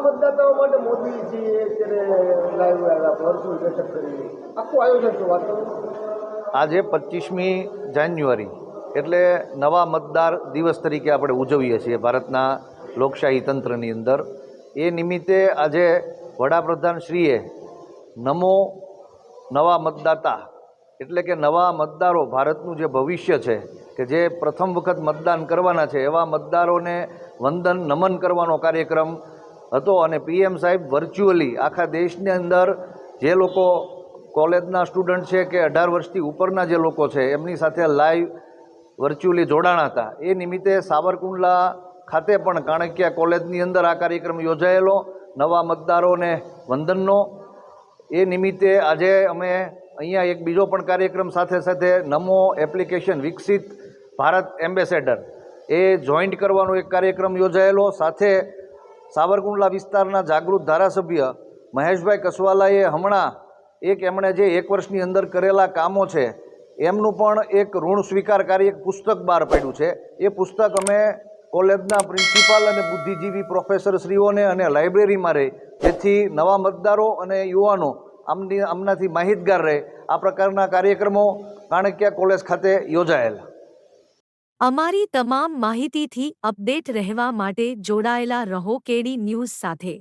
મતદાતાઓ માટે મોદીજી અત્યારે લાઈવ આવ્યા, વર્ચ્યુઅલ બેઠક કરી, આખું આયોજન શું વાત કરો? આજે 25મી જાન્યુઆરી એટલે નવા મતદાર દિવસ તરીકે આપણે ઉજવીએ છીએ ભારતના લોકશાહી તંત્રની અંદર. એ નિમિત્તે આજે વડાપ્રધાનશ્રીએ નમો નવા મતદાતા એટલે કે નવા મતદારો, ભારતનું જે ભવિષ્ય છે કે જે પ્રથમ વખત મતદાન કરવાના છે એવા મતદારોને વંદન નમન કરવાનો કાર્યક્રમ હતો. અને પીએમ સાહેબ વર્ચ્યુઅલી આખા દેશની અંદર જે લોકો કોલેજના સ્ટુડન્ટ છે કે 18 વર્ષથી ઉપરના જે લોકો છે એમની સાથે લાઈવ વર્ચ્યુઅલી જોડાણા હતા. એ નિમિત્તે સાવરકુંડલા ખાતે પણ કાણકિયા કોલેજની અંદર આ કાર્યક્રમ યોજાયેલો નવા મતદારોને વંદનનો. એ નિમિત્તે આજે અમે અહીંયા એક બીજો પણ કાર્યક્રમ સાથે સાથે નમો એપ્લિકેશન વિકસિત ભારત એમ્બેસેડર એ જોઈન્ટ કરવાનો એક કાર્યક્રમ યોજાયેલો. સાથે સાવરકુંડલા વિસ્તારના જાગૃત ધારાસભ્ય મહેશભાઈ કસવાલાએ હમણાં એમણે જે 1 વર્ષની અંદર કરેલા કામો છે એમનું પણ એક ઋણ સ્વીકાર કાર્ય પુસ્તક બહાર પાડ્યું છે. એ પુસ્તક અમે કોલેજના પ્રિન્સિપાલ અને બુદ્ધિજીવી પ્રોફેસરશ્રીઓને અને લાઇબ્રેરીમાં રહે, જેથી નવા મતદારો અને યુવાનો આમનાથી માહિતગાર રહે. આ પ્રકારના કાર્યક્રમો કાણકિયા કોલેજ ખાતે યોજાયેલા. અમારી તમામ માહિતીથી અપડેટ રહેવા માટે જોડાયેલા રહો કેડી ન્યૂઝ સાથે.